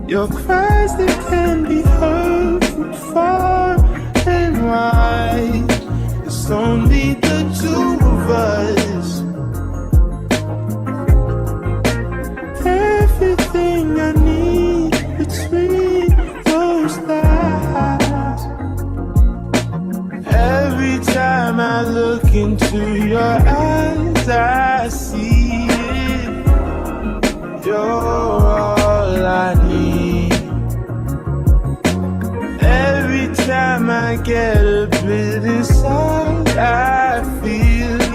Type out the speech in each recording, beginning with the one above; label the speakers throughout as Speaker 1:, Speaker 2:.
Speaker 1: Your cries that can be heard from far and wide. It's only the two of us. Everything I need between those thighs. Every time I look into your eyes, I see it. You're all I need. Every time I get a bit inside, I feel it.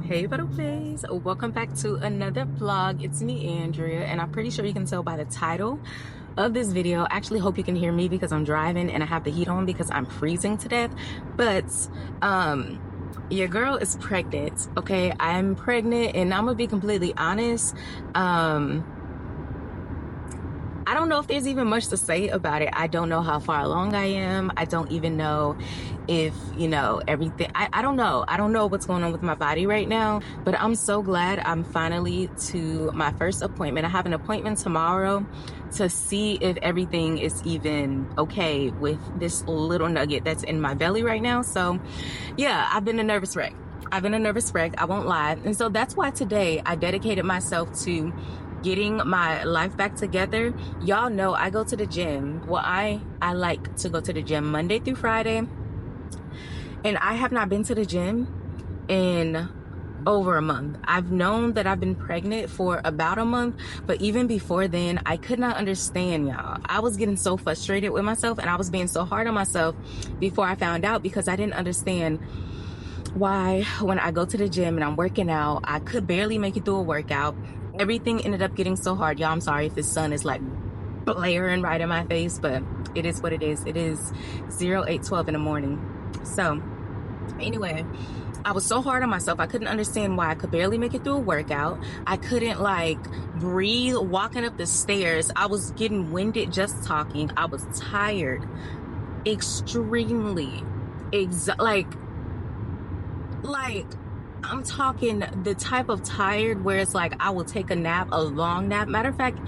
Speaker 2: Hey battlebaes, welcome back to another vlog. It's me, Andrea, and I'm pretty sure you can tell by the title of this video. I actually hope you can hear me because I'm driving and I have the heat on because I'm freezing to death. But your girl is pregnant, okay? I'm pregnant, and I'm gonna be completely honest. I don't know if there's even much to say about it. I don't know how far along I am. I don't even know if, you know, everything. I don't know. I don't know what's going on with my body right now, but I'm so glad I'm finally to my first appointment. I have an appointment tomorrow to see if everything is even okay with this little nugget that's in my belly right now. So yeah, I've been a nervous wreck. I won't lie. And so that's why today I dedicated myself to getting my life back together. Y'all know I go to the gym. Well, I like to go to the gym Monday through Friday, and I have not been to the gym in over a month. I've known that I've been pregnant for about a month, but even before then, I could not understand, y'all. I was getting so frustrated with myself, and I was being so hard on myself before I found out, because I didn't understand why when I go to the gym and I'm working out, I could barely make it through a workout. Everything ended up getting so hard. Y'all, I'm sorry if the sun is like blaring right in my face, but it is what it is. It is 08:12 in the morning. So anyway, I was so hard on myself. I couldn't understand why I could barely make it through a workout. I couldn't like breathe walking up the stairs. I was getting winded just talking. I was tired, extremely, like I'm talking the type of tired where it's like I will take a nap, a long nap. Matter of fact,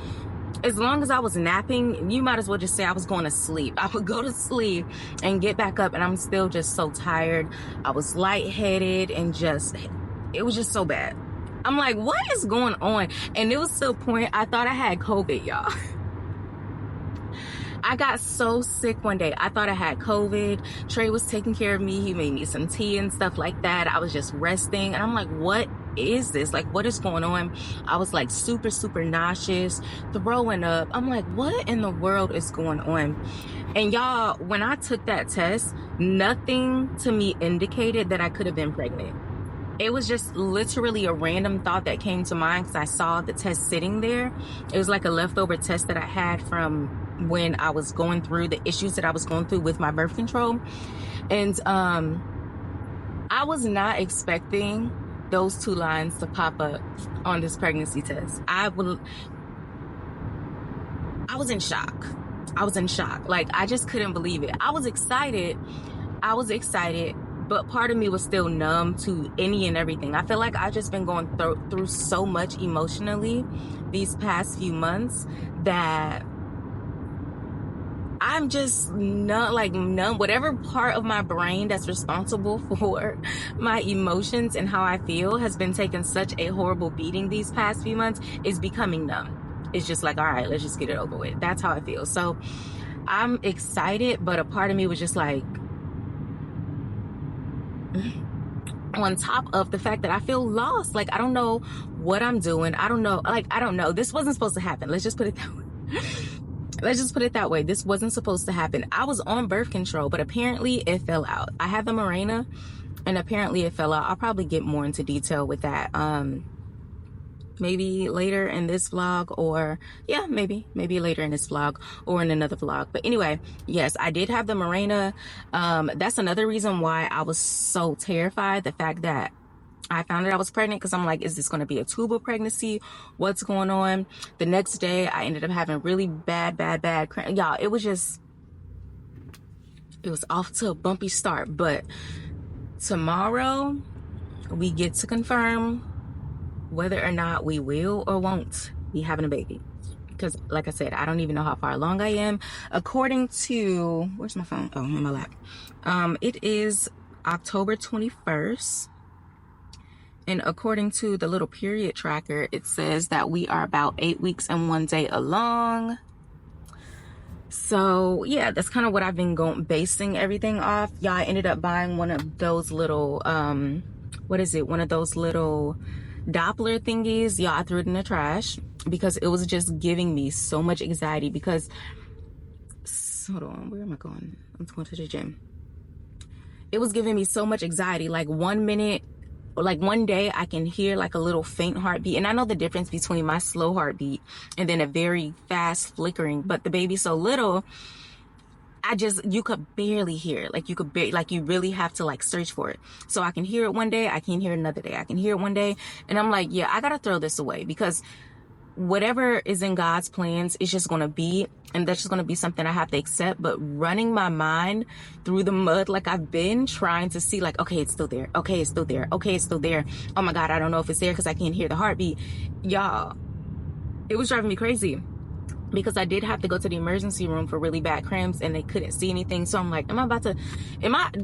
Speaker 2: as long as I was napping, you might as well just say I was going to sleep. I would go to sleep and get back up, and I'm still just so tired. I was lightheaded, and it was just so bad. I'm like, what is going on? And it was to a point I thought I had COVID, y'all. I got so sick one day. I thought I had COVID. Trey was taking care of me. He made me some tea and stuff like that. I was just resting, and I'm like, what is this? Like, what is going on? I was like super, super nauseous, throwing up. I'm like, what in the world is going on? And y'all, when I took that test, nothing to me indicated that I could have been pregnant. It was just literally a random thought that came to mind because I saw the test sitting there. It was like a leftover test that I had from when I was going through the issues that I was going through with my birth control. And I was not expecting those two lines to pop up on this pregnancy test. I was in shock. Like, I just couldn't believe it. I was excited, but part of me was still numb to any and everything. I feel like I've just been going through so much emotionally these past few months that I'm just not like numb. Whatever part of my brain that's responsible for my emotions and how I feel has been taking such a horrible beating these past few months is becoming numb. It's just like, all right, let's just get it over with. That's how I feel. So I'm excited, but a part of me was just like, on top of the fact that I feel lost. Like, I don't know what I'm doing. I don't know. Like, I don't know. This wasn't supposed to happen. Let's just put it that way. Let's just put it that way. This wasn't supposed to happen. I was on birth control, but apparently it fell out. I had the Mirena, and apparently it fell out. I'll probably get more into detail with that maybe later in this vlog, or yeah, maybe later in this vlog or in another vlog. But anyway, yes, I did have the Mirena. That's another reason why I was so terrified, the fact that I found out I was pregnant, because I'm like, is this going to be a tubal pregnancy? What's going on? The next day I ended up having really bad cramp. Y'all, it was off to a bumpy start. But tomorrow we get to confirm whether or not we will or won't be having a baby, because like I said, I don't even know how far along I am. According to, where's my phone? Oh, on my lap. It is October 21st. And according to the little period tracker, it says that we are about 8 weeks and 1 day along. So yeah, that's kind of what I've been basing everything off. Yeah, I ended up buying one of those little, what is it? One of those little Doppler thingies. Yeah, I threw it in the trash because it was just giving me so much anxiety. Because, hold on, where am I going? I'm going to the gym. It was giving me so much anxiety. Like 1 minute, like one day I can hear like a little faint heartbeat, and I know the difference between my slow heartbeat and then a very fast flickering, but the baby's so little, you could barely hear it. Like you really have to like search for it. So I can hear it one day, I can hear it another day, I can hear it one day, and I'm like, yeah, I gotta throw this away, because whatever is in God's plans is just gonna be, and that's just gonna be something I have to accept. But running my mind through the mud, like I've been trying to see, like, okay, it's still there, okay, it's still there, okay, it's still there, oh my God, I don't know if it's there because I can't hear the heartbeat. Y'all, it was driving me crazy, because I did have to go to the emergency room for really bad cramps, and they couldn't see anything. So I'm like,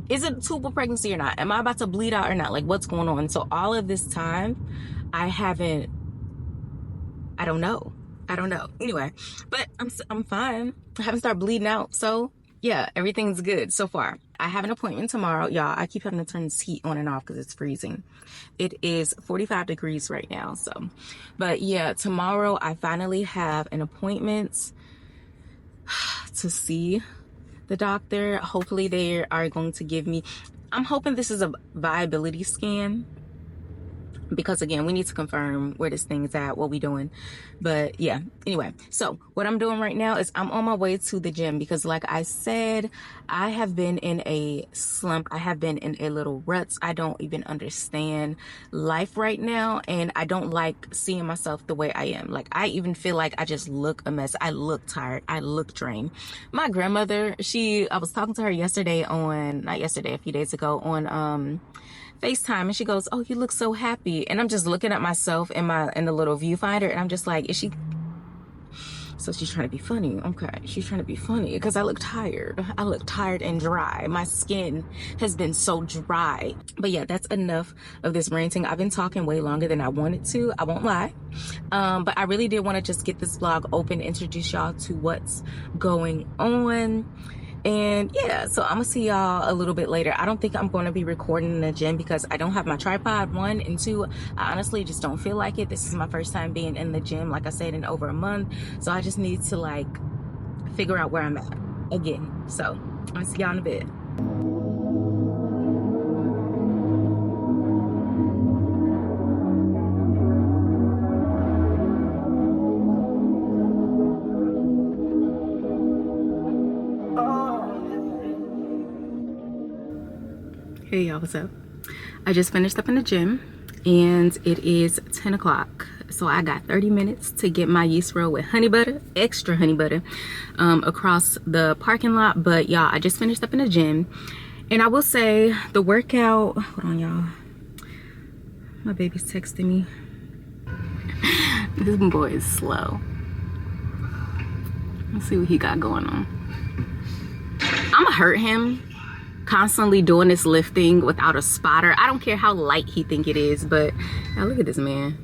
Speaker 2: is it tubal pregnancy or not? Am I about to bleed out or not? Like, what's going on? So all of this time I don't know. Anyway, but I'm fine. I haven't started bleeding out. So yeah, everything's good so far. I have an appointment tomorrow. Y'all, I keep having to turn this heat on and off because it's freezing. It is 45 degrees right now. So, but yeah, tomorrow I finally have an appointment to see the doctor. Hopefully they are going to give me, I'm hoping this is a viability scan, because again, we need to confirm where this thing is at, what we doing. But yeah, anyway, so what I'm doing right now is I'm on my way to the gym, because like I said, I have been in a slump. I have been in a little rut. I don't even understand life right now, and I don't like seeing myself the way I am. Like, I even feel like I just look a mess. I look tired. I look drained. My grandmother, I was talking to her a few days ago on FaceTime, and she goes, oh, you look so happy. And I'm just looking at myself in the little viewfinder, and I'm just like, is she, so she's trying to be funny? Okay, she's trying to be funny, because I look tired. I look tired and dry. My skin has been so dry. But yeah, that's enough of this ranting. I've been talking way longer than I wanted to, I won't lie. But I really did want to just get this vlog open, introduce y'all to what's going on. And yeah, so I'm gonna see y'all a little bit later. I don't think I'm going to be recording in the gym, because I don't have my tripod, 1, and 2, I honestly just don't feel like it. This is my first time being in the gym, like I said, in over a month. So I just need to like figure out where I'm at again. So I'll see y'all in a bit. Hey y'all, what's up? I just finished up in the gym, and it is 10 o'clock. So I got 30 minutes to get my yeast roll with honey butter, extra honey butter, across the parking lot. But y'all, I just finished up in the gym, and I will say the workout, hold on y'all, my baby's texting me. This boy is slow. Let's see what he got going on. hurt him constantly doing this lifting without a spotter. I don't care how light he think it is, but now look at this man.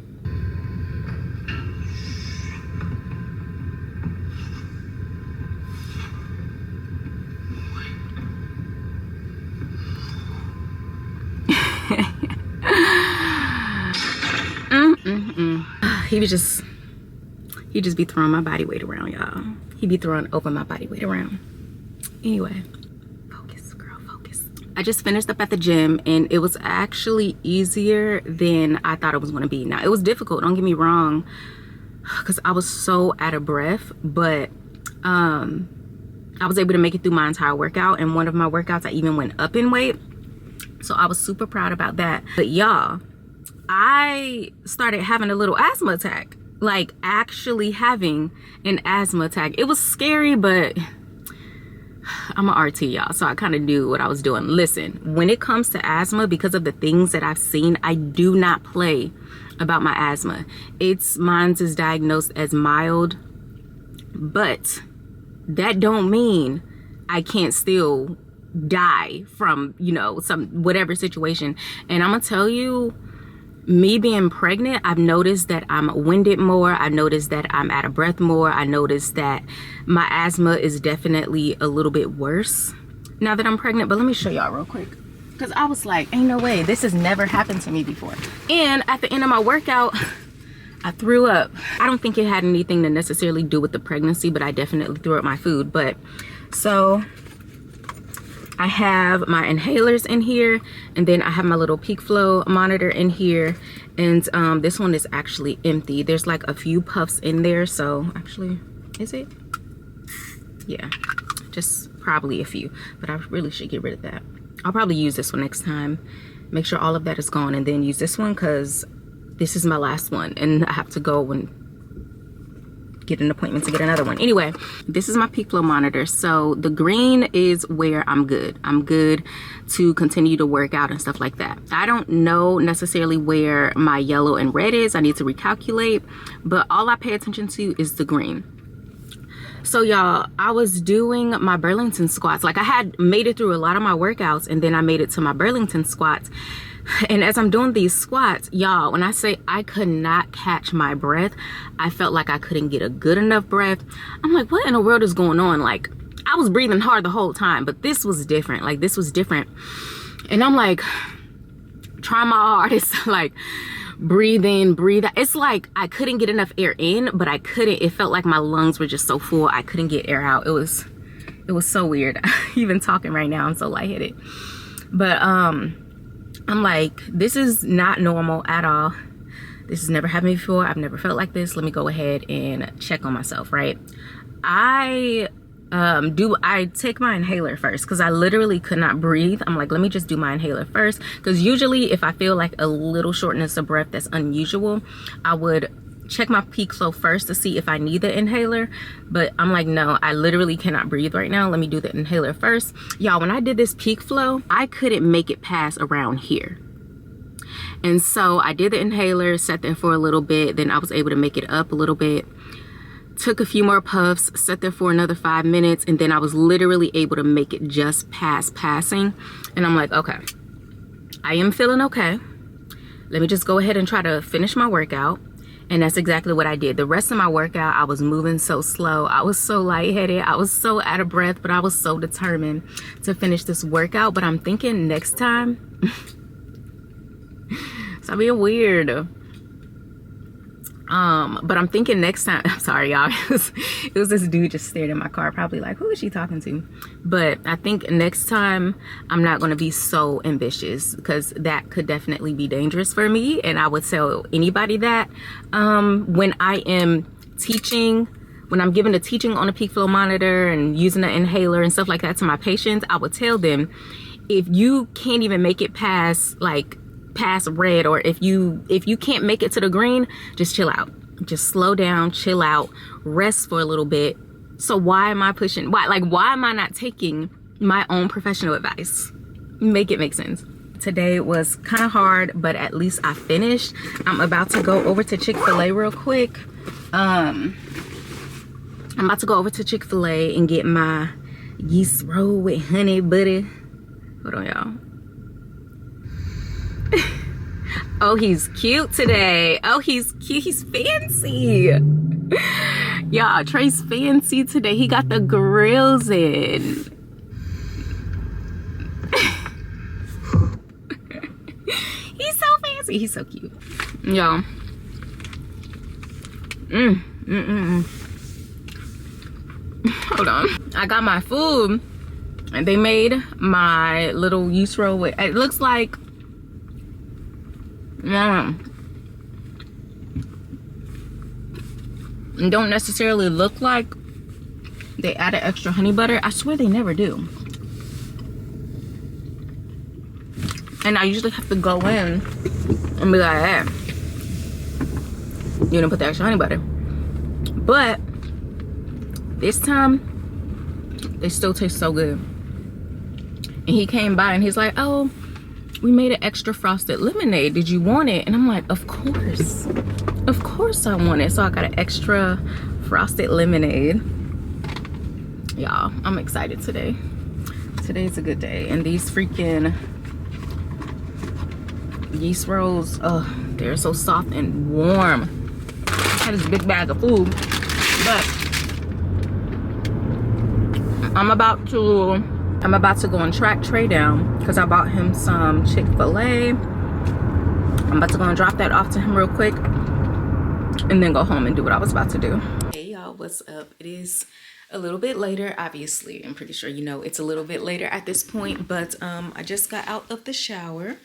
Speaker 2: He just be throwing my body weight around, y'all. He be throwing over my body weight around. Anyway, focus, girl, focus. I just finished up at the gym, and it was actually easier than I thought it was gonna be. Now, it was difficult, don't get me wrong, because I was so out of breath, but I was able to make it through my entire workout, and one of my workouts I even went up in weight. So I was super proud about that. But y'all, I started having a little asthma attack. Like, actually having an asthma attack. It was scary, but I'm an RT, y'all, so I kind of knew what I was doing. Listen, when it comes to asthma, because of the things that I've seen, I do not play about my asthma. Mine's is diagnosed as mild, but that don't mean I can't still die from, you know, whatever situation. And I'm gonna tell you, me being pregnant, I've noticed that I'm winded more. I noticed that I'm out of breath more. I noticed that my asthma is definitely a little bit worse now that I'm pregnant. But let me show y'all real quick, because I was like, ain't no way, this has never happened to me before. And at the end of my workout, I threw up. I don't think it had anything to necessarily do with the pregnancy, but I definitely threw up my food. But so I have my inhalers in here, and then I have my little peak flow monitor in here, and this one is actually empty. There's like a few puffs in there, so actually, is it? Yeah, just probably a few, but I really should get rid of that. I'll probably use this one next time, make sure all of that is gone, and then use this one, because this is my last one, and I have to go and get an appointment to get another one. Anyway, this is my peak flow monitor. So the green is where I'm good. I'm good to continue to work out and stuff like that. I don't know necessarily where my yellow and red is. I need to recalculate, but all I pay attention to is the green. So y'all, I was doing my Burlington squats. Like, I had made it through a lot of my workouts, and then I made it to my Burlington squats. And as I'm doing these squats, y'all, when I say I could not catch my breath, I felt like I couldn't get a good enough breath. I'm like, what in the world is going on? Like, I was breathing hard the whole time, but this was different. Like, this was different. And I'm like, trying my hardest, like, breathe in, breathe out. It's like I couldn't get enough air in, but I couldn't. It felt like my lungs were just so full, I couldn't get air out. It was so weird. Even talking right now, I'm so lightheaded. But I'm like, this is not normal at all. This has never happened before. I've never felt like this. Let me go ahead and check on myself, right? I take my inhaler first, because I literally could not breathe. I'm like, let me just do my inhaler first, because usually if I feel like a little shortness of breath that's unusual, I would check my peak flow first to see if I need the inhaler. But I'm like, no, I literally cannot breathe right now. Let me do the inhaler first. Y'all, when I did this peak flow, I couldn't make it past around here. And so I did the inhaler, sat there for a little bit, then I was able to make it up a little bit. Took a few more puffs, sat there for another 5 minutes, and then I was literally able to make it just past passing. And I'm like, okay, I am feeling okay. Let me just go ahead and try to finish my workout. And that's exactly what I did. The rest of my workout, I was moving so slow. I was so lightheaded. I was so out of breath, but I was so determined to finish this workout. But I'm thinking next time, stop being weird. But I'm thinking next time, I'm sorry y'all, it was this dude just stared in my car, probably like, who is she talking to? But I think next time I'm not going to be so ambitious, because that could definitely be dangerous for me. And I would tell anybody that when I am teaching, when I'm giving a teaching on a peak flow monitor and using an inhaler and stuff like that to my patients, I would tell them, if you can't even make it past red, or if you can't make it to the green, just chill out, just slow down, chill out, rest for a little bit. So why am I pushing? Why am I not taking my own professional advice? Make it make sense. Today was kind of hard, but at least I finished. I'm about to go over to Chick-fil-A real quick. I'm about to go over to Chick-fil-A and get my yeast roll with honey butter. Hold on, y'all. Oh, he's cute today. Oh, he's cute. He's fancy. Y'all, Trey's fancy today. He got the grills in. He's so fancy. He's so cute. Y'all. Hold on. I got my food and they made my little yeast roll with, it looks like, it don't necessarily look like they added extra honey butter. I swear they never do. And I usually have to go in and be like, hey, you didn't put the extra honey butter. But this time, they still taste so good. And he came by and he's like, oh, we made an extra frosted lemonade. Did you want it? And I'm like, of course. Of course I want it. So I got an extra frosted lemonade. Y'all, I'm excited today. Today's a good day. And these freaking yeast rolls, they're so soft and warm. I had this big bag of food, but I'm about to go and track Trey down because I bought him some Chick-fil-A. I'm about to go and drop that off to him real quick and then go home and do what I was about to do. Hey y'all, what's up? It is a little bit later. Obviously, I'm pretty sure you know it's a little bit later at this point, but I just got out of the shower,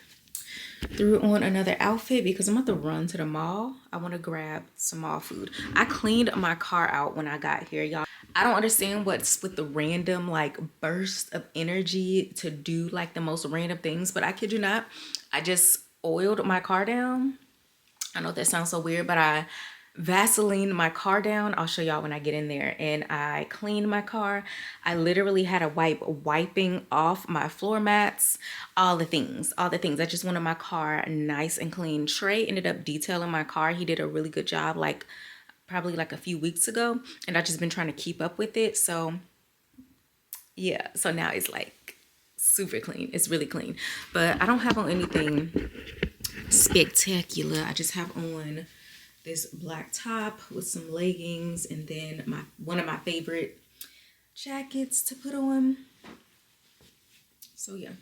Speaker 2: threw on another outfit because I'm about to run to the mall. I want to grab some mall food. I cleaned my car out when I got here, y'all. I don't understand what's with the random like burst of energy to do like the most random things, but I kid you not, I just oiled my car down. I know that sounds so weird, but I Vaseline my car down. I'll show y'all when I get in there. And I cleaned my car. I literally had a wiping off my floor mats, all the things. I just wanted my car nice and clean. Trey ended up detailing my car. He did a really good job, like probably like a few weeks ago, and I've just been trying to keep up with it. So yeah, so now it's like super clean. It's really clean, but I don't have on anything spectacular. I just have on this black top with some leggings and then one of my favorite jackets to put on. So yeah,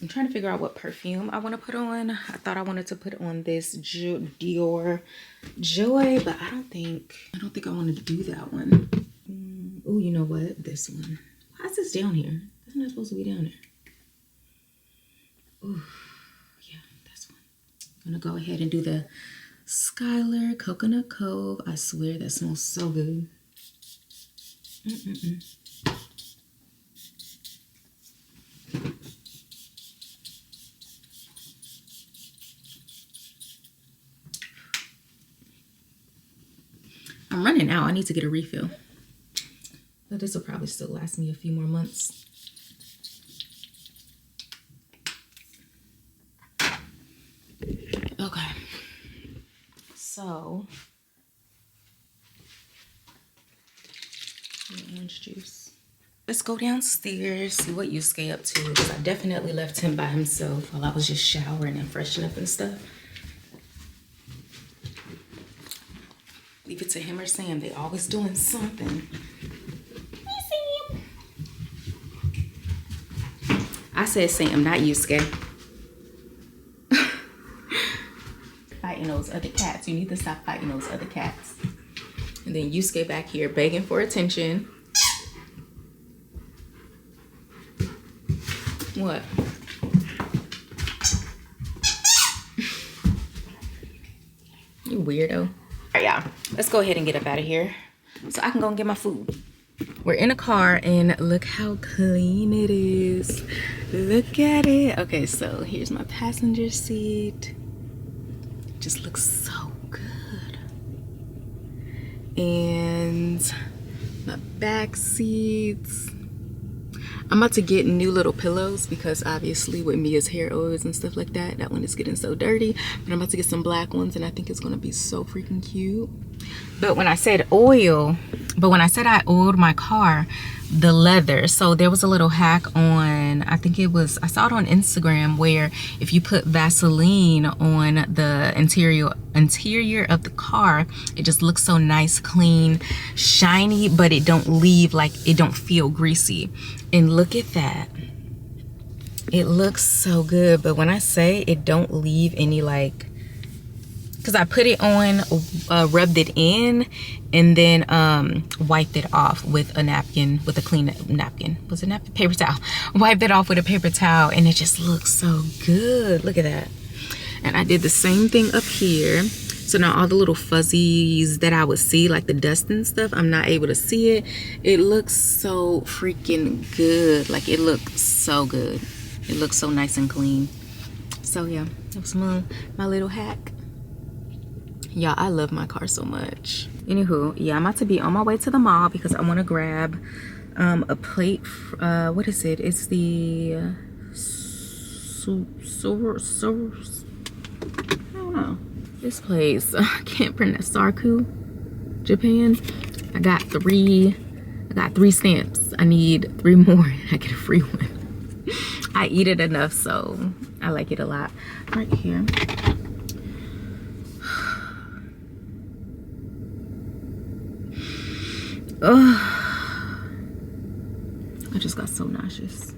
Speaker 2: I'm trying to figure out what perfume I want to put on. I thought I wanted to put on this Dior Joy, but I don't think I want to do that one. Oh, you know what? This one. Why is this down here? It's not supposed to be down there. Oh, yeah, that's one. I'm gonna go ahead and do the Skylar Coconut Cove. I swear that smells so good. I'm running out. I need to get a refill. But this will probably still last me a few more months. Okay. So, orange juice. Let's go downstairs, see what Yusuke up to, because I definitely left him by himself while I was just showering and freshening up and stuff. Leave it to him or Sam. They always doing something. Hey, Sam. I said Sam, not Yusuke. Fighting those other cats. You need to stop fighting those other cats. And then Yusuke back here begging for attention. What? You weirdo. All right, y'all, let's go ahead and get up out of here so I can go and get my food. We're in a car and look how clean it is. Look at it. Okay, so here's my passenger seat. Just looks so good. And my back seats. I'm about to get new little pillows because obviously with Mia's hair oils and stuff like that, that one is getting so dirty. But I'm about to get some black ones and I think it's gonna be so freaking cute. But when I said oil, I oiled my car, the leather. So there was a little hack on, I saw it on Instagram, where if you put Vaseline on the interior of the car, it just looks so nice, clean, shiny, but it don't feel greasy. And look at that. It looks so good, but when I say it don't leave any because I put it on, rubbed it in, and then wiped it off with a napkin, with a clean napkin. Was it napkin? Paper towel. Wiped it off with a paper towel, and it just looks so good. Look at that. And I did the same thing up here. So now all the little fuzzies that I would see, like the dust and stuff, I'm not able to see it. It looks so freaking good. Like, it looks so good. It looks so nice and clean. So yeah, that was my little hack. Y'all, I love my car so much. Anywho, yeah, I'm about to be on my way to the mall because I want to grab a plate. What is it? It's the I don't know. This place, I can't pronounce, sooooo, Japan. I got three stamps. I need 3 more. I get a free one. I eat it enough, so I like it a lot. Right here. Ugh. I just got so nauseous.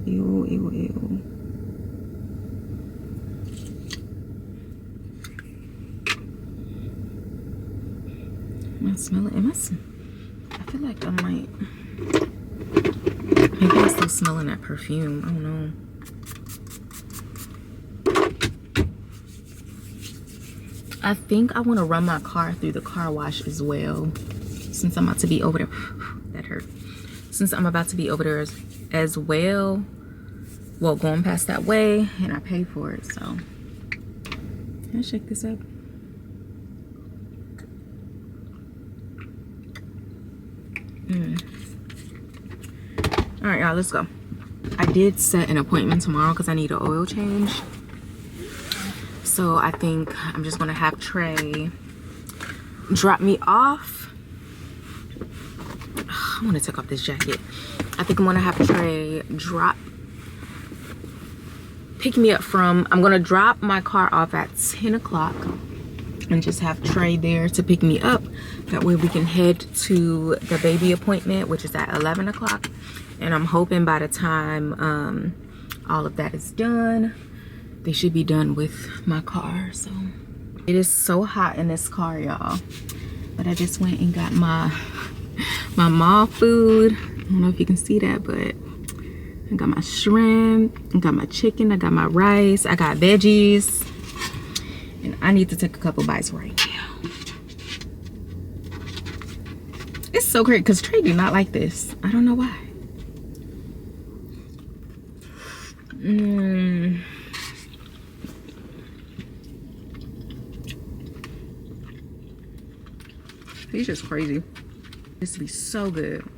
Speaker 2: Ew, ew, ew. Am I smelling? I feel like I might. Maybe I'm still smelling that perfume. I don't know. I think I want to run my car through the car wash as well, since I'm about to be over there. That hurt. Since I'm about to be over there as well. Well, going past that way, and I paid for it, so. Can I shake this up? All right, y'all, let's go. I did set an appointment tomorrow because I need an oil change. So I think I'm just gonna have Trey drop me off. I want to take off this jacket. I think I'm gonna have Trey pick me up from, I'm gonna drop my car off at 10 o'clock and just have Trey there to pick me up. That way we can head to the baby appointment, which is at 11 o'clock. And I'm hoping by the time all of that is done, they should be done with my car. So it is so hot in this car, y'all. But I just went and got my mall food. I don't know if you can see that, but I got my shrimp, I got my chicken, I got my rice, I got veggies. And I need to take a couple bites right now. It's so great because Trey do not like this. I don't know why. He's just crazy. This would be so good.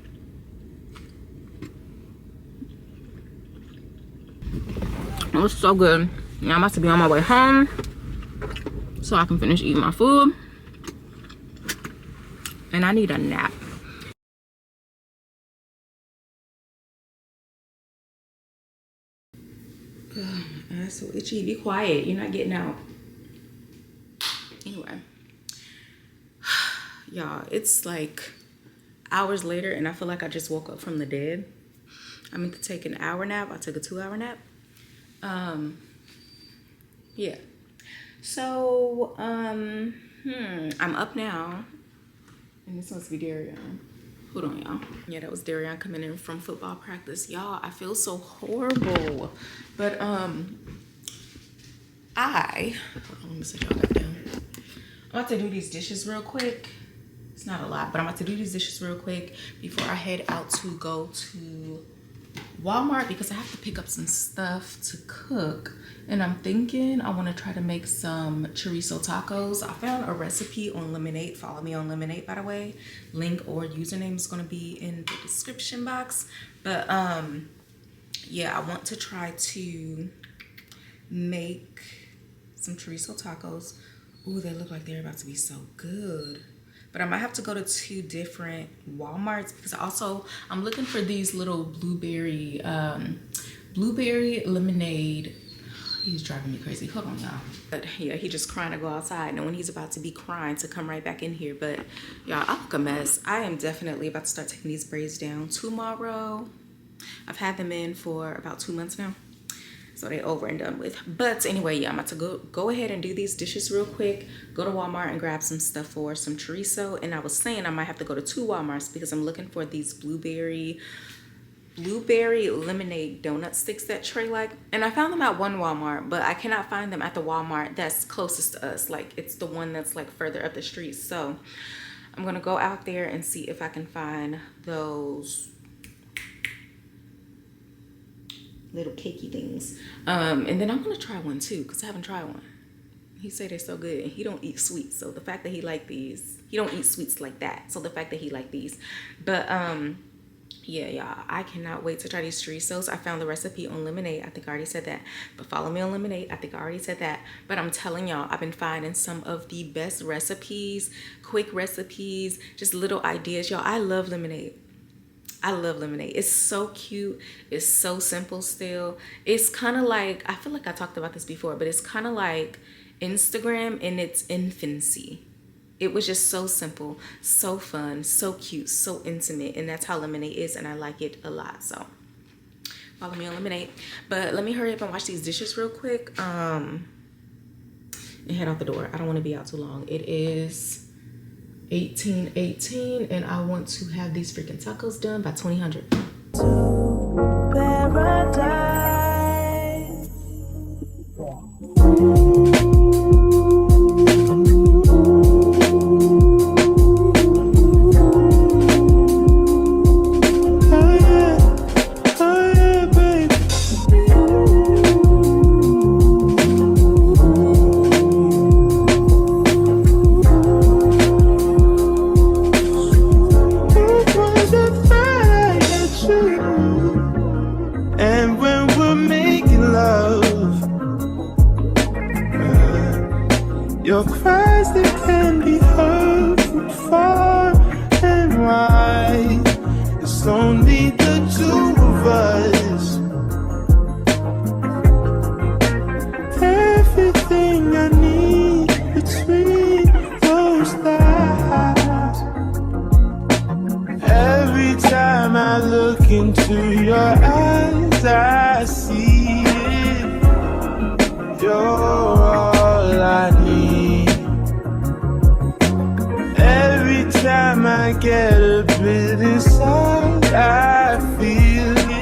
Speaker 2: It was so good. Now I'm about to be on my way home so I can finish eating my food. And I need a nap. Oh, my eyes so itchy. Be quiet. You're not getting out. Anyway. Y'all, it's like hours later and I feel like I just woke up from the dead. I meant to take an hour nap. I took a 2-hour nap. Yeah. So, I'm up now. And this must be Dariyon. Hold on, y'all. Yeah, that was Dariyon coming in from football practice. Y'all, I feel so horrible. But, hold on, let me set y'all back down. I'm about to do these dishes real quick. It's not a lot, but I'm about to do these dishes real quick before I head out to go to Walmart because I have to pick up some stuff to cook. And I'm thinking I want to try to make some chorizo tacos. I found a recipe on Lemonade. Follow me on Lemonade, by the way. Link or username is going to be in the description box. But yeah, I want to try to make some chorizo tacos. Ooh, they look like they're about to be so good. But I might have to go to 2 different Walmarts because I'm looking for these little blueberry lemonade. He's driving me crazy. Hold on, y'all. But yeah, he just crying to go outside, knowing he's about to be crying to come right back in here. But y'all, I look a mess. I am definitely about to start taking these braids down tomorrow. I've had them in for about 2 months now, so they over and done with. But anyway, yeah, I'm about to go ahead and do these dishes real quick, go to Walmart and grab some stuff for some chorizo. And I was saying I might have to go to 2 Walmarts because I'm looking for these blueberry lemonade donut sticks that Trey like, and I found them at 1 Walmart, but I cannot find them at the Walmart that's closest to us. Like, it's the one that's like further up the street. So I'm gonna go out there and see if I can find those little cakey things, and then I'm gonna try one too because I haven't tried one. He said they're so good, and he don't eat sweets, so the fact that he like these, he don't eat sweets like that, so the fact that he like these. But yeah, y'all, I cannot wait to try these chorizos. I found the recipe on Lemonade. I think I already said that, but follow me on Lemonade. I think I already said that, but I'm telling y'all, I've been finding some of the best recipes, quick recipes, just little ideas. Y'all, I love Lemonade. I love Lemonade. It's so cute. It's so simple still. It's kind of like, I feel like I talked about this before, but it's kind of like Instagram in its infancy. It was just so simple, so fun, so cute, so intimate, and that's how Lemonade is, and I like it a lot. So follow me on Lemonade. But let me hurry up and wash these dishes real quick and head out the door. I don't want to be out too long. It is 18:18, and I want to have these freaking tacos done by 2000. To paradise.
Speaker 1: Your cries that can be heard from far and wide. It's only the 2 of us. Everything I need between those thighs. Every time I look into your eyes, I see it. You're all I need. Every time I get a bit inside, I feel it.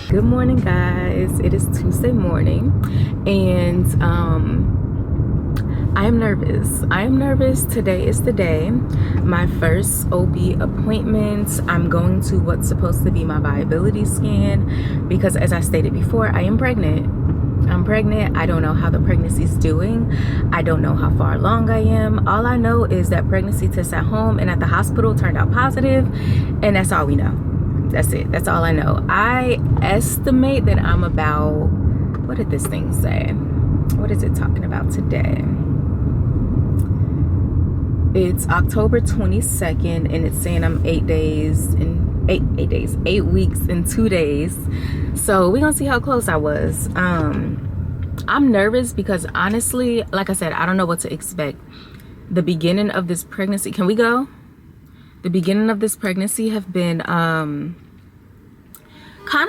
Speaker 2: Good morning, guys. It is Tuesday morning, and I am nervous. I am nervous. Today is the day. My first OB appointment. I'm going to what's supposed to be my viability scan because, as I stated before, I am pregnant. I'm pregnant. I don't know how the pregnancy is doing. I don't know how far along I am. All I know is that pregnancy tests at home and at the hospital turned out positive, and that's all we know. That's it. That's all I know. I estimate that I'm about, what did this thing say? What is it talking about today? It's October 22nd, and it's saying I'm 8 weeks and 2 days. So we're gonna see how close I was. I'm nervous because honestly, like I said, I don't know what to expect. The beginning of this pregnancy, can we go? The beginning of this pregnancy have been kind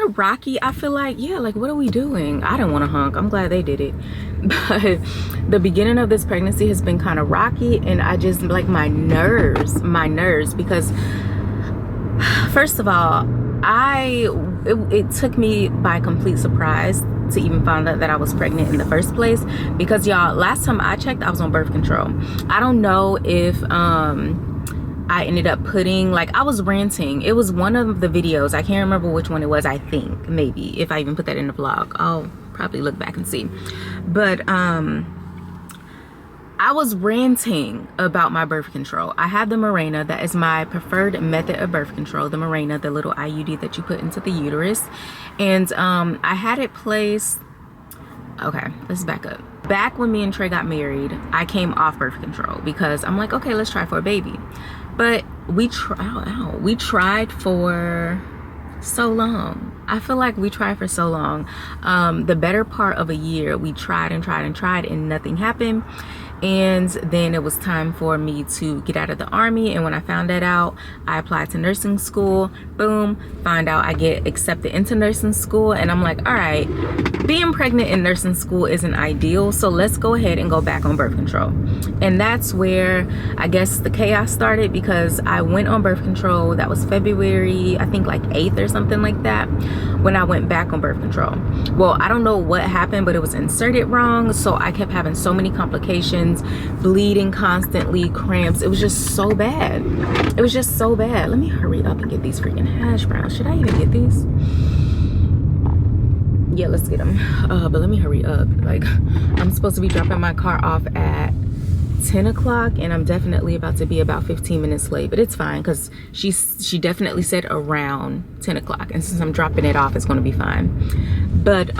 Speaker 2: of rocky. I feel like, yeah, like what are we doing? I didn't want to honk. I'm glad they did it. But the beginning of this pregnancy has been kind of rocky, and I just like my nerves because first of all, it took me by complete surprise to even find out that I was pregnant in the first place, because y'all, last time I checked I was on birth control. I don't know if I ended up putting, like, I was ranting. It was one of the videos, I can't remember which one it was. I think maybe if I even put that in the vlog, I'll probably look back and see. But I was ranting about my birth control. I have the Mirena. That is my preferred method of birth control. The Mirena, the little IUD that you put into the uterus. And I had it placed, okay, let's back up. Back when me and Trey got married, I came off birth control because I'm like, okay, let's try for a baby. But we tried for so long. I feel like we tried for so long. The better part of a year, we tried and nothing happened. And then it was time for me to get out of the army, and when I found that out, I applied to nursing school. Boom, find out I get accepted into nursing school, and I'm like, all right, being pregnant in nursing school isn't ideal, so let's go ahead and go back on birth control. And that's where I guess the chaos started, because I went on birth control. That was February, I think like 8th or something like that, when I went back on birth control. Well, I don't know what happened, but it was inserted wrong, so I kept having so many complications, bleeding constantly, cramps. It was just so bad. It was just so bad. Let me hurry up and get these freaking hash browns. Should I even get these? Yeah, let's get them. But let me hurry up. Like, I'm supposed to be dropping my car off at 10 o'clock, and I'm definitely about to be about 15 minutes late, but it's fine because she definitely said around 10 o'clock, and since I'm dropping it off, it's going to be fine. But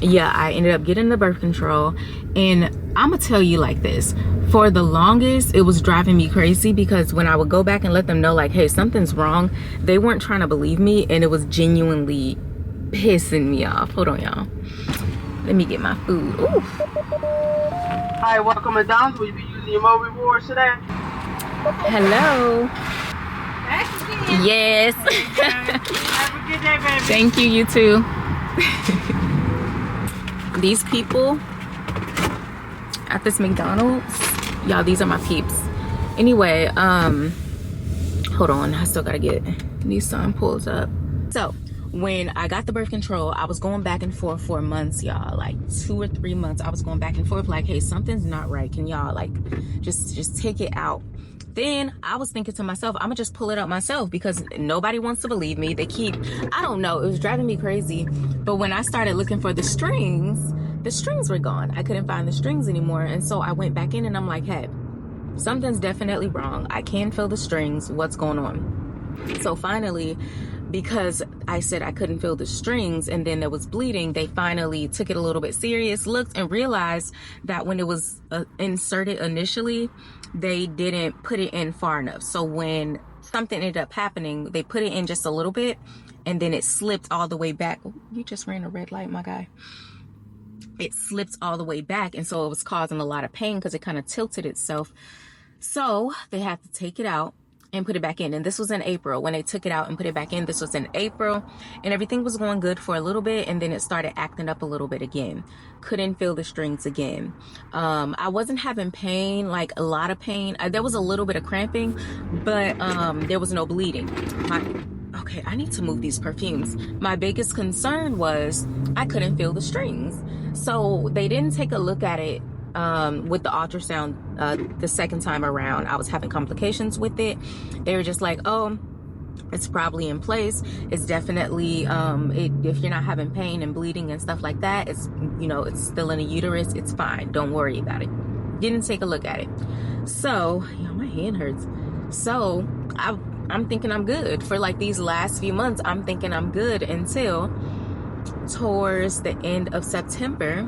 Speaker 2: yeah, I ended up getting the birth control, and I'm gonna tell you like this, for the longest it was driving me crazy, because when I would go back and let them know like, hey, something's wrong, they weren't trying to believe me, and it was genuinely pissing me off. Hold on, y'all, let me get my food. Ooh.
Speaker 3: Hi, welcome to McDonald's. Will you be using your mobile rewards today?
Speaker 2: Hello. Yes.
Speaker 3: Have a good day, baby.
Speaker 2: Thank you, you too. These people at this McDonald's, y'all, these are my peeps. Anyway, hold on, I still gotta get Nissan pulls up. So when I got the birth control, I was going back and forth for months, y'all, like 2 or 3 months. I was going back and forth like, hey, something's not right, can y'all like just take it out? Then I was thinking to myself, I'm gonna just pull it up myself, because nobody wants to believe me. They keep, I don't know, it was driving me crazy. But when I started looking for the strings were gone. I couldn't find the strings anymore. And so I went back in and I'm like, hey, something's definitely wrong. I can feel the strings. What's going on? So finally, because I said I couldn't feel the strings and then there was bleeding, they finally took it a little bit serious, looked and realized that when it was inserted initially, they didn't put it in far enough. So when something ended up happening, they put it in just a little bit and then it slipped all the way back. Oh, you just ran a red light, my guy. It slipped all the way back, and so it was causing a lot of pain because it kind of tilted itself. So they had to take it out and put it back in, and this was in April. When they took it out and put it back in, this was in April, and everything was going good for a little bit, and then it started acting up a little bit again. Couldn't feel the strings again. I wasn't having pain, like a lot of pain. There was a little bit of cramping, but there was no bleeding. Okay, I need to move these perfumes. My biggest concern was I couldn't feel the strings. So they didn't take a look at it with the ultrasound the second time around. I was having complications with it. They were just like, oh, it's probably in place. It's definitely, if you're not having pain and bleeding and stuff like that, it's, you know, it's still in the uterus. It's fine. Don't worry about it. Didn't take a look at it. So, you know, my hand hurts. So I'm thinking I'm good for like these last few months. I'm thinking I'm good until towards the end of September,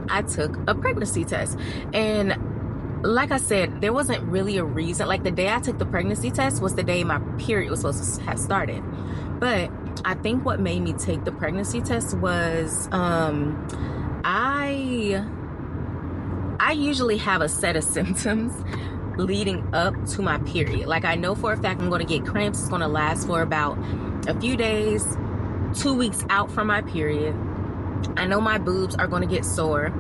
Speaker 2: I took a pregnancy test. And like I said, there wasn't really a reason. Like the day I took the pregnancy test was the day my period was supposed to have started. But I think what made me take the pregnancy test was I usually have a set of symptoms leading up to my period. Like I know for a fact I'm going to get cramps. It's going to last for about a few days, 2 weeks out from my period. I know my boobs are going to get sore.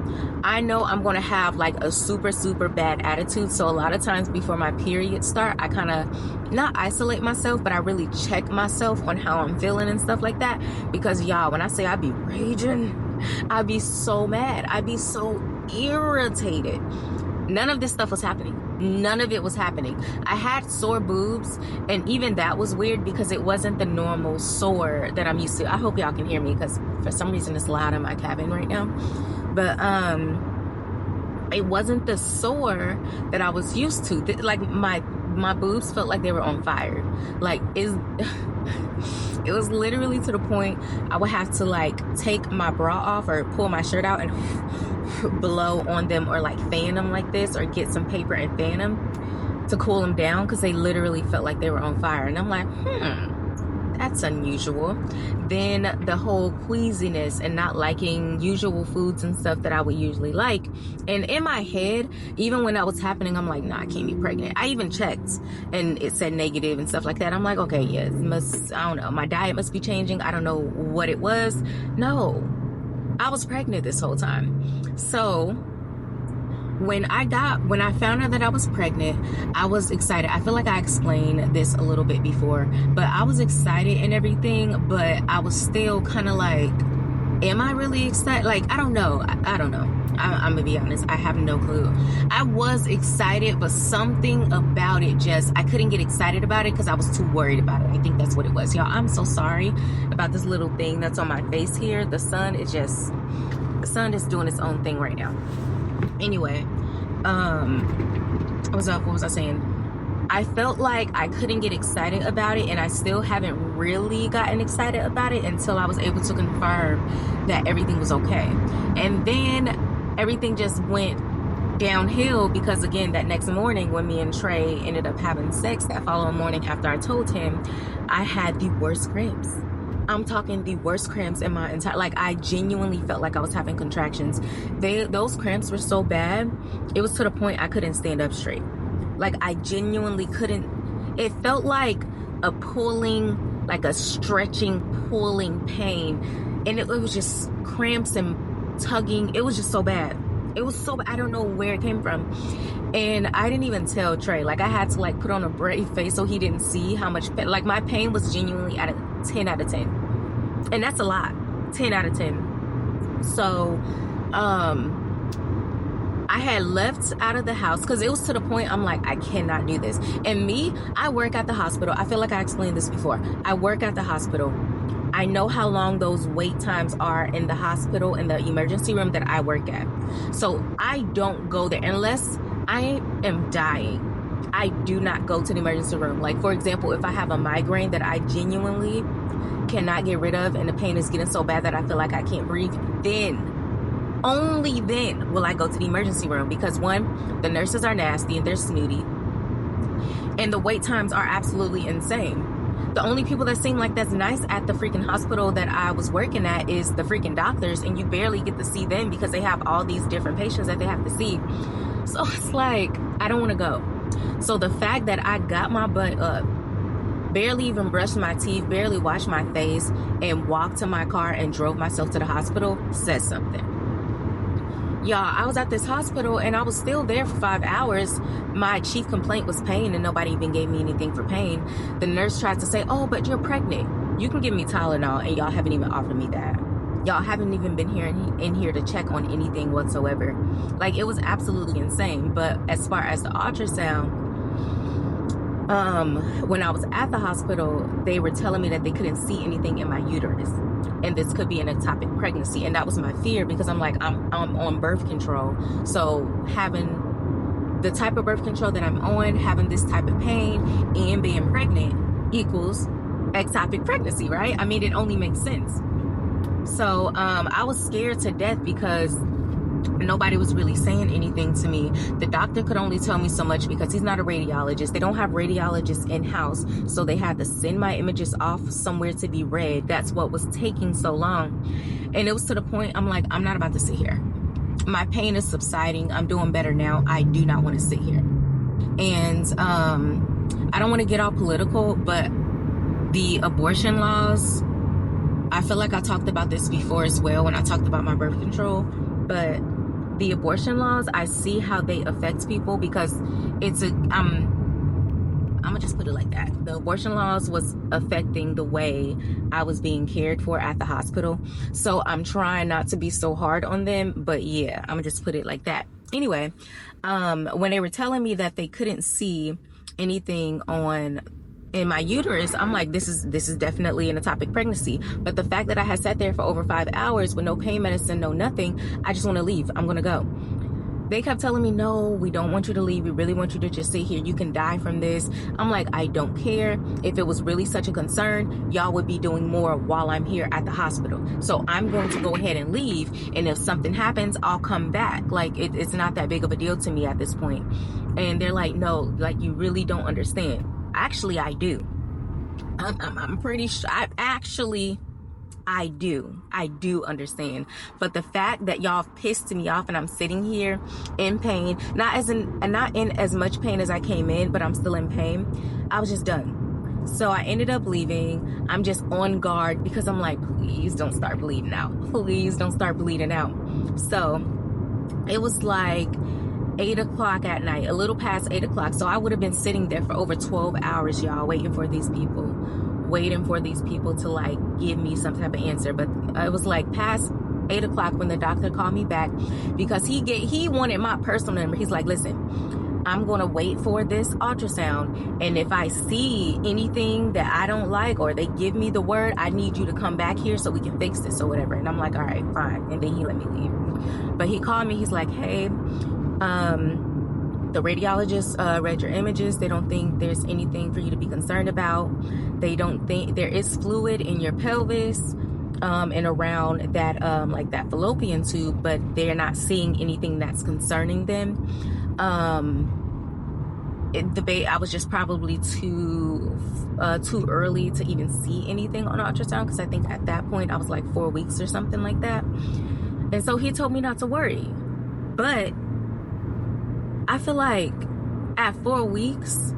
Speaker 2: I know I'm going to have like a super, super bad attitude. So a lot of times before my periods start, I kind of not isolate myself, but I really check myself on how I'm feeling and stuff like that. Because y'all, when I say I be raging, I be so mad. I be so irritated. None of this stuff was happening. None of it was happening. I had sore boobs, and even that was weird because it wasn't the normal sore that I'm used to. I hope y'all can hear me because for some reason it's loud in my cabin right now. But it wasn't the sore that I was used to. Like my boobs felt like they were on fire. Like it was literally to the point I would have to like take my bra off or pull my shirt out and blow on them, or like fan them like this, or get some paper and fan them to cool them down, because they literally felt like they were on fire. And I'm like, that's unusual. Then the whole queasiness and not liking usual foods and stuff that I would usually like. And in my head, even when that was happening, I'm like, nah, I can't be pregnant. I even checked and it said negative and stuff like that. I'm like, okay, yeah, it must, I don't know, my diet must be changing. I don't know what it was. No, I was pregnant this whole time. So when I found out that I was pregnant, I was excited. I feel like I explained this a little bit before, but I was excited and everything, but I was still kind of like, am I really excited? Like, I don't know. I don't know. I'm gonna be honest, I have no clue. I was excited, but something about it just, I couldn't get excited about it because I was too worried about it. I think that's what it was. Y'all, I'm so sorry about this little thing that's on my face here. The sun is doing its own thing right now. Anyway, what was I saying? I felt like I couldn't get excited about it, and I still haven't really gotten excited about it until I was able to confirm that everything was okay. And then everything just went downhill because, again, that next morning when me and Trey ended up having sex, that following morning after I told him, I had the worst cramps. I'm talking the worst cramps in my entire, like, I genuinely felt like I was having contractions. Those cramps were so bad, it was to the point I couldn't stand up straight. Like, I genuinely couldn't. It felt like a pulling, like a stretching, pulling pain. And it was just cramps and tugging. It was just so bad. It was so bad. I don't know where it came from. And I didn't even tell Trey. Like, I had to, like, put on a brave face so he didn't see how much pain. Like, my pain was genuinely at a 10 out of 10. And that's a lot. 10 out of 10. So, I had left out of the house because it was to the point I'm like, I cannot do this. And me, I work at the hospital. I feel like I explained this before. I work at the hospital. I know how long those wait times are in the hospital, in the emergency room that I work at. So I don't go there unless I am dying. I do not go to the emergency room. Like, for example, if I have a migraine that I genuinely cannot get rid of and the pain is getting so bad that I feel like I can't breathe, then, only then will I go to the emergency room, because one, the nurses are nasty and they're snooty, and the wait times are absolutely insane. The only people that seem like that's nice at the freaking hospital that I was working at is the freaking doctors, and you barely get to see them because they have all these different patients that they have to see. So it's like, I don't want to go. So the fact that I got my butt up, barely even brushed my teeth, barely washed my face, and walked to my car and drove myself to the hospital says something. Y'all, I was at this hospital and I was still there for 5 hours. My chief complaint was pain, and nobody even gave me anything for pain. The nurse tried to say, oh, but you're pregnant. You can give me Tylenol, and y'all haven't even offered me that. Y'all haven't even been here in here to check on anything whatsoever. Like, it was absolutely insane. But as far as the ultrasound, when I was at the hospital, they were telling me that they couldn't see anything in my uterus, and this could be an ectopic pregnancy. And that was my fear, because I'm like, I'm on birth control. So having the type of birth control that I'm on, having this type of pain, and being pregnant equals ectopic pregnancy, right? I mean, it only makes sense. So I was scared to death because nobody was really saying anything to me. The doctor could only tell me so much because he's not a radiologist. They don't have radiologists in-house, so they had to send my images off somewhere to be read. That's what was taking so long. And it was to the point I'm like, I'm not about to sit here. My pain is subsiding. I'm doing better now. I do not want to sit here. And I don't want to get all political, but the abortion laws I feel like I talked about this before as well when I talked about my birth control, but the abortion laws, I see how they affect people because it's I'm gonna just put it like that. The abortion laws was affecting the way I was being cared for at the hospital. So I'm trying not to be so hard on them, but yeah, I'm gonna just put it like that. Anyway, when they were telling me that they couldn't see anything in my uterus, I'm like, this is definitely an ectopic pregnancy. But the fact that I had sat there for over 5 hours with no pain medicine, no nothing, I just want to leave. I'm gonna go. They kept telling me, no, we don't want you to leave. We really want you to just sit here. You can die from this. I'm like, I don't care. If it was really such a concern, y'all would be doing more while I'm here at the hospital. So I'm going to go ahead and leave. And if something happens, I'll come back. Like, it's not that big of a deal to me at this point. And they're like, no, like, you really don't understand. Actually, I do. I'm pretty sure. I do understand, but the fact that y'all pissed me off and I'm sitting here in pain, not in as much pain as I came in, but I'm still in pain, I was just done. So I ended up leaving. I'm just on guard because I'm like, please don't start bleeding out. Please don't start bleeding out. So it was like 8 o'clock at night, a little past 8 o'clock. So I would have been sitting there for over 12 hours, y'all, waiting for these people to like give me some type of answer. But it was like past 8 o'clock when the doctor called me back because he wanted my personal number. He's like, listen, I'm gonna wait for this ultrasound, and if I see anything that I don't like or they give me the word, I need you to come back here so we can fix this or whatever. And I'm like, all right, fine. And then he let me leave. But he called me, he's like, hey, the radiologist read your images. They don't think there's anything for you to be concerned about. They don't think there is fluid in your pelvis and around that like that fallopian tube, but they're not seeing anything that's concerning them. I was just probably too early to even see anything on ultrasound because I think at that point I was like 4 weeks or something like that. And so he told me not to worry, but I feel like at 4 weeks,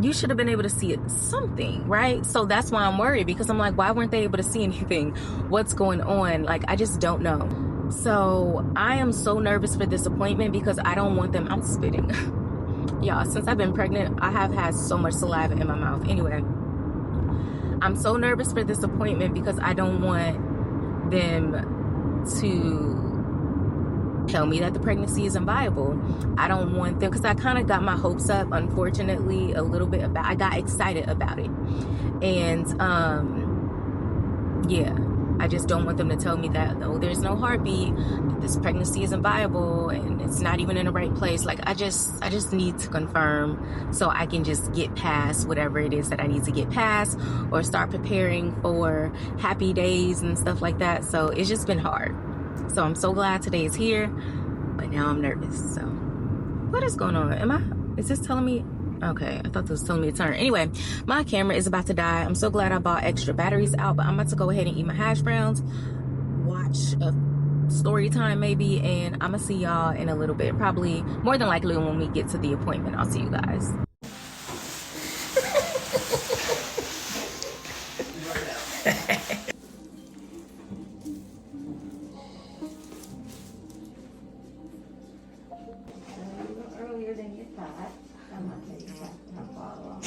Speaker 2: you should have been able to see something, right? So that's why I'm worried because I'm like, why weren't they able to see anything? What's going on? Like, I just don't know. So I am so nervous for this appointment because I don't want them. I'm spitting. Y'all, since I've been pregnant, I have had so much saliva in my mouth. Anyway, I'm so nervous for this appointment because I don't want them to tell me that the pregnancy isn't viable. I don't want them, because I kind of got my hopes up, unfortunately, a little bit about, I got excited about it. And yeah, I just don't want them to tell me that, oh, there's no heartbeat, this pregnancy isn't viable, and it's not even in the right place. Like, I just need to confirm so I can just get past whatever it is that I need to get past, or start preparing for happy days and stuff like that. So it's just been hard. So I'm so glad today is here, but now I'm nervous. So what is going on? Is this telling me? Okay, I thought this was telling me to turn. Anyway, my camera is about to die. I'm so glad I bought extra batteries out, but I'm about to go ahead and eat my hash browns, watch a story time maybe, and I'm gonna see y'all in a little bit. Probably, more than likely, when we get to the appointment, I'll see you guys.
Speaker 4: Earlier than you thought. I'm not taking that how far along.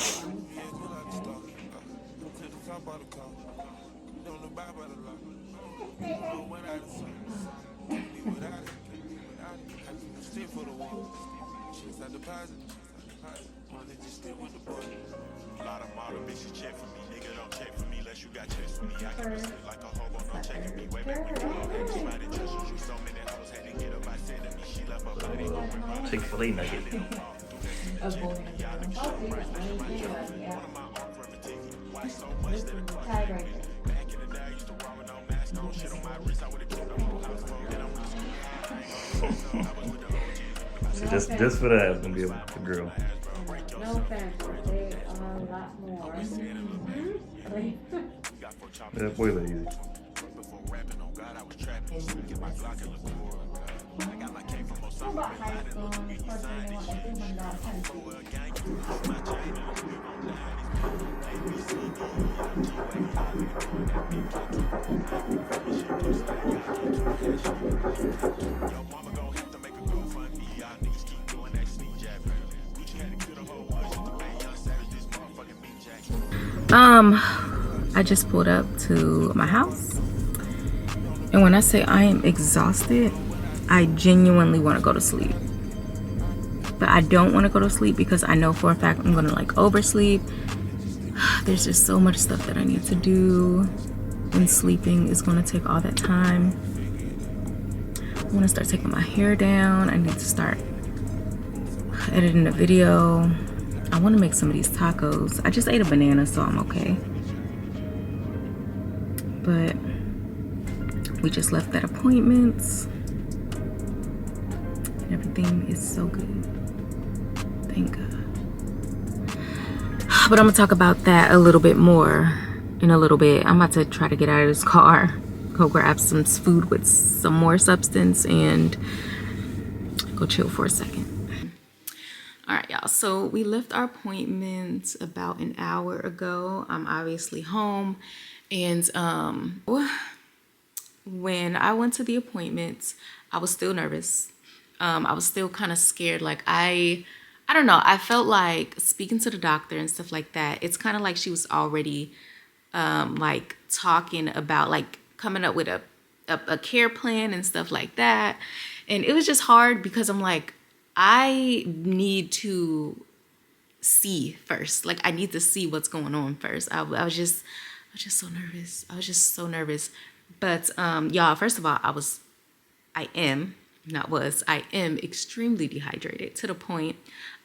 Speaker 5: A lot of model bitches check for me, nigga don't check for me unless you got checks for me. I can sit like a hobo, no checking me. Way back when you had somebody trust you, so many hoes had to get up. I said to me, she left her body open.
Speaker 6: Chick-fil-A nugget. See, just for that, I'm gonna be able to grill.
Speaker 4: No offense, they are a lot more.
Speaker 6: That boy easy.
Speaker 4: How about high school? Of course, I know I think I'm not high school.
Speaker 2: I just pulled up to my house, and when I say I am exhausted, I genuinely want to go to sleep. But I don't want to go to sleep because I know for a fact I'm gonna like oversleep. There's just so much stuff that I need to do, and sleeping is gonna take all that time. I want to start taking my hair down. I need to start editing a video. I want to make some of these tacos. I just ate a banana, so I'm okay. But we just left that appointment, and everything is so good. Thank God. But I'm gonna talk about that a little bit more in a little bit. I'm about to try to get out of this car, go grab some food with some more substance, and go chill for a second. All right, y'all, so we left our appointment about an hour ago. I'm obviously home, and when I went to the appointment, I was still nervous. I was still kind of scared. Like I don't know, I felt like speaking to the doctor and stuff like that, it's kind of like she was already like talking about like coming up with a care plan and stuff like that. And it was just hard because I'm like, I need to see first. Like I need to see what's going on first. I was just so nervous. I was just so nervous. But y'all, first of all, I am extremely dehydrated to the point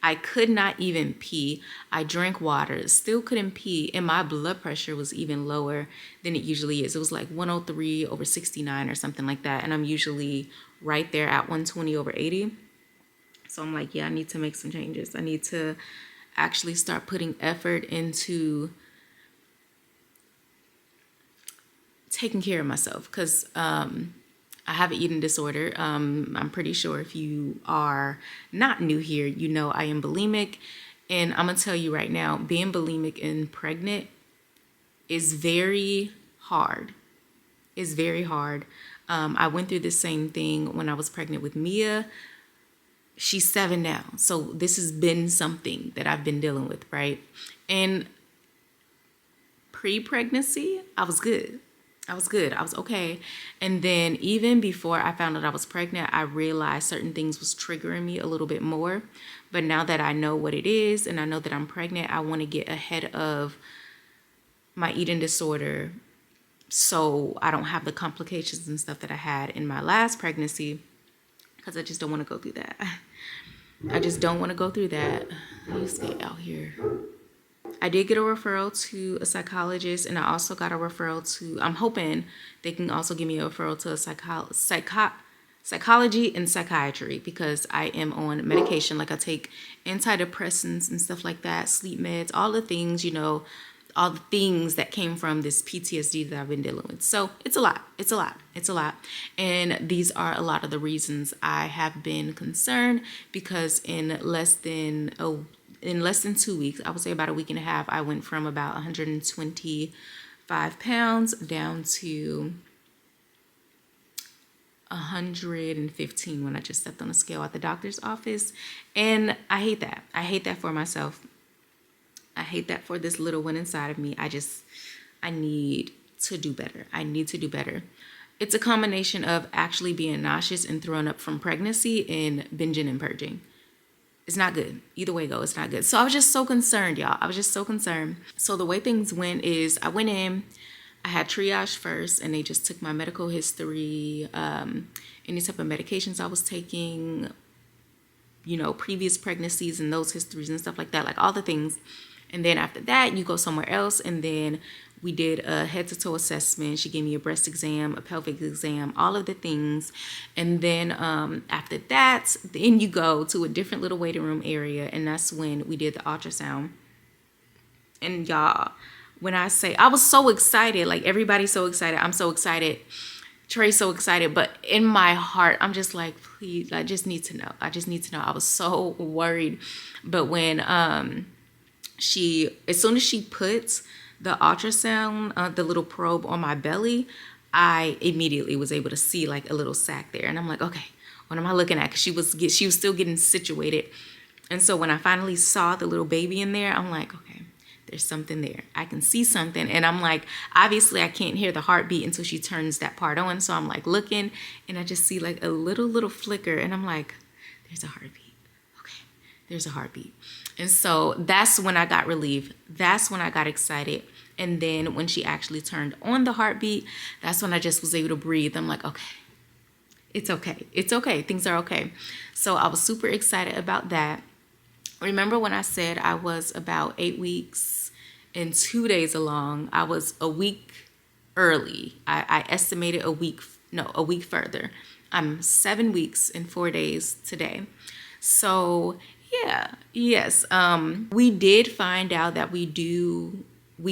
Speaker 2: I could not even pee. I drank water, still couldn't pee, and my blood pressure was even lower than it usually is. It was like 103/69 or something like that, and I'm usually right there at 120/80. So I'm like, yeah, I need to make some changes. I need to actually start putting effort into taking care of myself, because I have an eating disorder. I'm pretty sure if you are not new here, you know I am bulimic. And I'm going to tell you right now, being bulimic and pregnant is very hard. It's very hard. I went through the same thing when I was pregnant with Mia. She's 7 now. So this has been something that I've been dealing with, right? And pre-pregnancy, I was good. I was okay. And then even before I found out I was pregnant, I realized certain things was triggering me a little bit more. But now that I know what it is and I know that I'm pregnant, I want to get ahead of my eating disorder so I don't have the complications and stuff that I had in my last pregnancy, because I just don't want to go through that. I just don't want to go through that. Let's get out here. I did get a referral to a psychologist, and I also got a referral to, I'm hoping they can also give me a referral to a psychology and psychiatry, because I am on medication. Like I take antidepressants and stuff like that, sleep meds, all the things, you know, all the things that came from this PTSD that I've been dealing with. So it's a lot. And these are a lot of the reasons I have been concerned, because in less than 2 weeks, I would say about a week and a half, I went from about 125 pounds down to 115 when I just stepped on the scale at the doctor's office. And I hate that. I hate that for myself. I hate that for this little one inside of me. I need to do better. I need to do better. It's a combination of actually being nauseous and throwing up from pregnancy and binging and purging. It's not good. Either way go, it's not good. So I was just so concerned, y'all. I was just so concerned. So the way things went is I went in, I had triage first, and they just took my medical history, any type of medications I was taking, you know, previous pregnancies and those histories and stuff like that, like all the things. And then after that, you go somewhere else, and then we did a head-to-toe assessment. She gave me a breast exam, a pelvic exam, all of the things. And then after that, then you go to a different little waiting room area, and that's when we did the ultrasound. And y'all, when I say, I was so excited, like everybody's so excited. I'm so excited. Trey's so excited. But in my heart, I'm just like, please, I just need to know. I just need to know. I was so worried. But when as soon as she puts the ultrasound, the little probe on my belly, I immediately was able to see like a little sac there. And I'm like, okay, what am I looking at? Because she was still getting situated. And so when I finally saw the little baby in there, I'm like, okay, there's something there. I can see something. And I'm like, obviously I can't hear the heartbeat until she turns that part on. So I'm like looking and I just see like a little flicker and I'm like, there's a heartbeat. Okay, there's a heartbeat. And so that's when I got relieved. That's when I got excited. And then when she actually turned on the heartbeat, that's when I just was able to breathe. I'm like, okay, it's okay. It's okay. Things are okay. So I was super excited about that. Remember when I said I was about 8 weeks and 2 days along? I was a week early. I estimated a week further. I'm 7 weeks and 4 days today. So yeah, yes. We did find out that we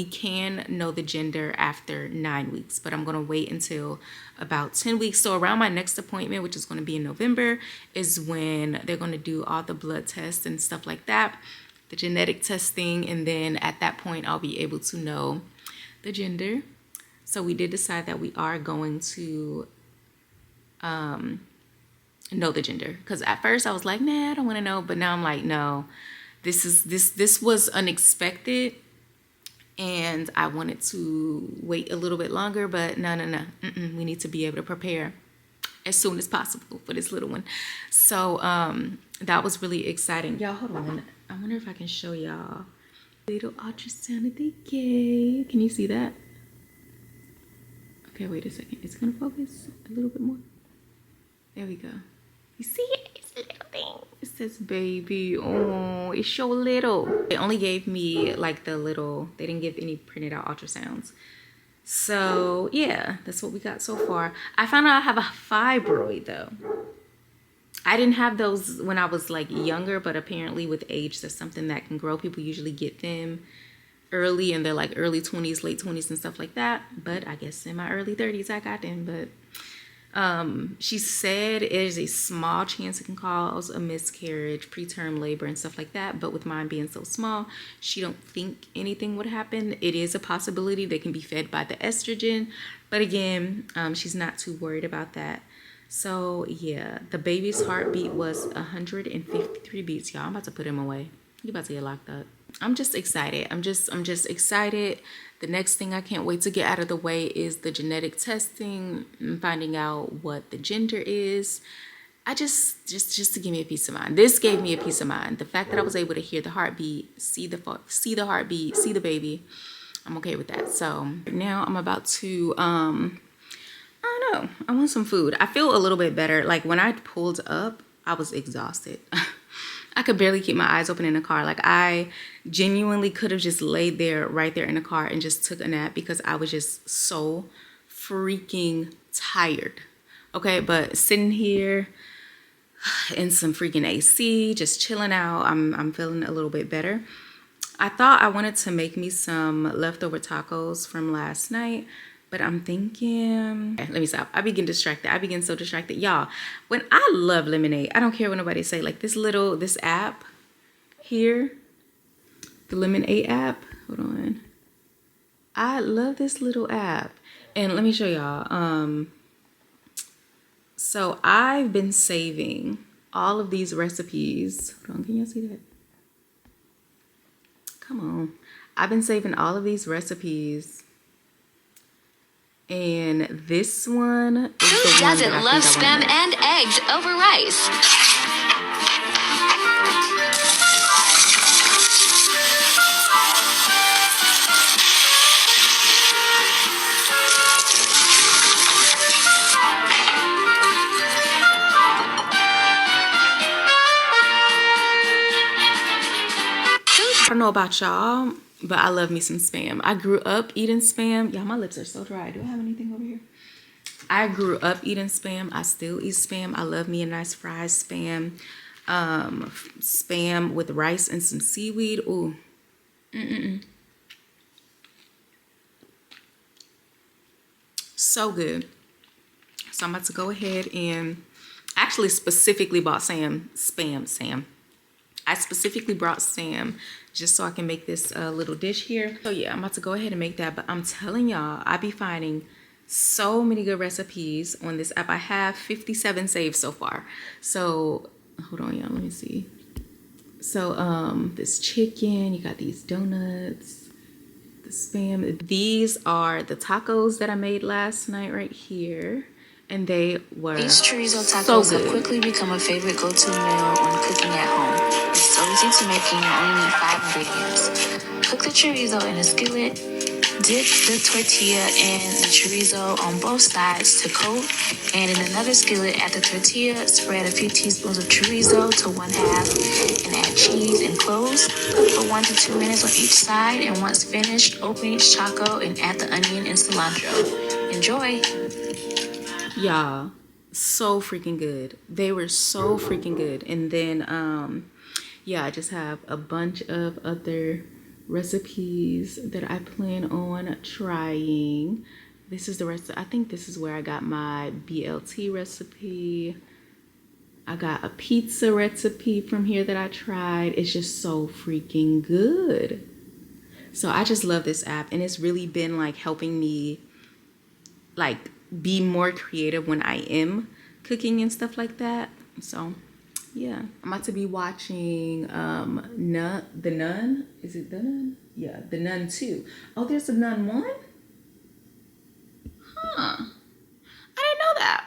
Speaker 2: can know the gender after 9 weeks, but I'm going to wait until about 10 weeks. So around my next appointment, which is going to be in November, is when they're going to do all the blood tests and stuff like that, the genetic testing. And then at that point, I'll be able to know the gender. So we did decide that we are going to know the gender. Because at first I was like, nah, I don't want to know. But now I'm like, no, this was unexpected. And I wanted to wait a little bit longer, but no. We need to be able to prepare as soon as possible for this little one. So that was really exciting. Y'all, hold on. I wonder if I can show y'all little ultrasound of the gay. Can you see that? Okay, wait a second. It's gonna focus a little bit more. There we go. You see it? It's a little thing. It says baby. Oh, it's so little. They only gave me like the little, they didn't give any printed out ultrasounds. So yeah, that's what we got so far. I found out I have a fibroid though. I didn't have those when I was like younger, but apparently with age, that's something that can grow. People usually get them early in their like early 20s, late 20s and stuff like that. But I guess in my early 30s, I got them, but she said there's a small chance it can cause a miscarriage, preterm labor and stuff like that. But with mine being so small, she don't think anything would happen. It is a possibility they can be fed by the estrogen. But again, she's not too worried about that. So yeah, the baby's heartbeat was 153 beats. Y'all, I'm about to put him away. You about to get locked up. I'm just excited. I'm just excited. The next thing I can't wait to get out of the way is the genetic testing and finding out what the gender is. I just to give me a peace of mind. This gave me a peace of mind. The fact that I was able to hear the heartbeat, see the heartbeat, see the baby. I'm okay with that. So now I'm about to, I don't know. I want some food. I feel a little bit better. Like when I pulled up, I was exhausted. I could barely keep my eyes open in the car. Like I genuinely could have just laid there right there in the car and just took a nap because I was just so freaking tired. Okay, but sitting here in some freaking AC, just chilling out, I'm feeling a little bit better. I thought I wanted to make me some leftover tacos from last night, but I'm thinking, okay, let me stop. I begin so distracted. Y'all, when I love lemonade, I don't care what nobody say. Like this app here, the Lemonade app. Hold on. I love this little app. And let me show y'all. So I've been saving all of these recipes. Hold on, can y'all see that? Come on. I've been saving all of these recipes. And this one is
Speaker 7: Who doesn't love spam and eggs over rice?
Speaker 2: I don't know about y'all, but I love me some spam. I grew up eating spam. Y'all, my lips are so dry. Do I have anything over here? I grew up eating spam. I still eat spam. I love me a nice fried spam. Spam with rice and some seaweed. Ooh. So good. So I'm about to go ahead and actually specifically bought spam. I specifically brought Sam just so I can make this little dish here. So yeah, I'm about to go ahead and make that. But I'm telling y'all, I be finding so many good recipes on this app. I have 57 saved so far. So hold on, y'all, let me see. So this chicken, you got these donuts. Spam. These are the tacos that I made last night right here. And they were
Speaker 7: These chorizo
Speaker 2: so
Speaker 7: tacos
Speaker 2: good.
Speaker 7: have quickly become a favorite go-to meal when cooking at home. It's so easy to make and you only need 5 ingredients. Cook the chorizo in a skillet. Dip the tortilla and the chorizo on both sides to coat. And in another skillet, add the tortilla, spread a few teaspoons of chorizo to 1/2, and add cheese and cloves. Cook for 1 to 2 minutes on each side, and once finished, open each taco and add the onion and cilantro. Enjoy!
Speaker 2: Y'all, so freaking good. They were so freaking good. And then yeah, I just have a bunch of other recipes that I plan on trying. This is the rest. I think this is where I got my BLT recipe. I got a pizza recipe from here that I tried. It's just so freaking good. So I just love this app, and it's really been like helping me like be more creative when I am cooking and stuff like that. So yeah, I'm about to be watching The Nun. Is it The Nun? Yeah, The Nun 2. Oh, there's a Nun 1? Huh. I didn't know that.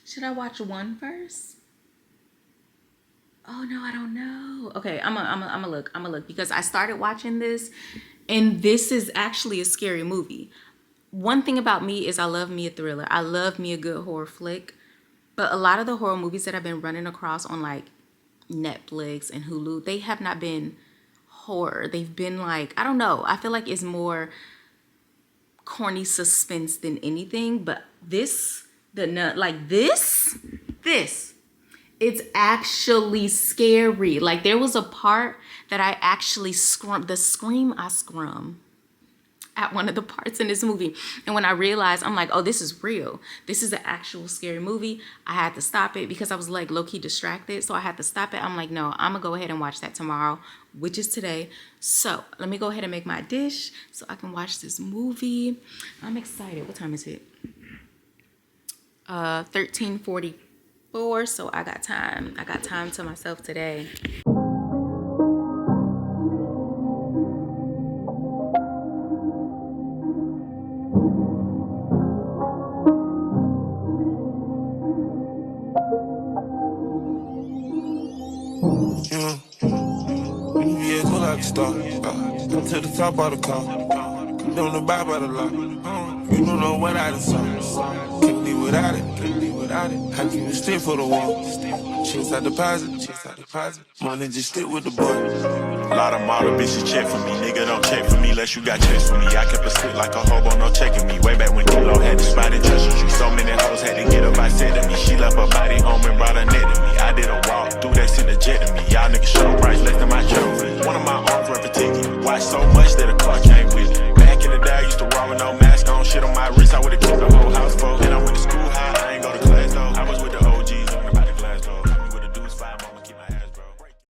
Speaker 2: Should I watch 1 first? Oh no, I don't know. Okay, I'm gonna look because I started watching this, and this is actually a scary movie. One thing about me is I love me a thriller. I love me a good horror flick. But a lot of the horror movies that I've been running across on like Netflix and Hulu, they have not been horror. They've been like, I don't know. I feel like it's more corny suspense than anything. But this, The Nun, like this, it's actually scary. Like there was a part that I actually screamed, the scream I scrum at one of the parts in this movie. And when I realized, I'm like, oh, this is real. This is an actual scary movie. I had to stop it because I was like low-key distracted. So I had to stop it. I'm like, no, I'm gonna go ahead and watch that tomorrow, which is today. So let me go ahead and make my dish so I can watch this movie. I'm excited. What time is it? 13:44. So I got time. I got time to myself today.
Speaker 1: Star. Come to the top of the car. Don't know by the law. You don't know what I done saw. Can't live without it. How can you stick for the wall? Chase out deposit. Money just stick with the boy.
Speaker 5: A lot of model bitches check for me. Nigga don't check for me unless you got checks for me. I kept a stick like a hobo, no checking me. Way back when Kilo had the spot in Treasury. So many hoes had to get up, I said to me. She left her body home and brought her net to me. I did a walk through that sent a jet to me. Y'all niggas show price less than my trophy. One of my arms run particular. Watch so much that a car came with it. Back in the day, I used to walk with no mask on. Shit on my wrist, I would've kept the whole house full. And I went to school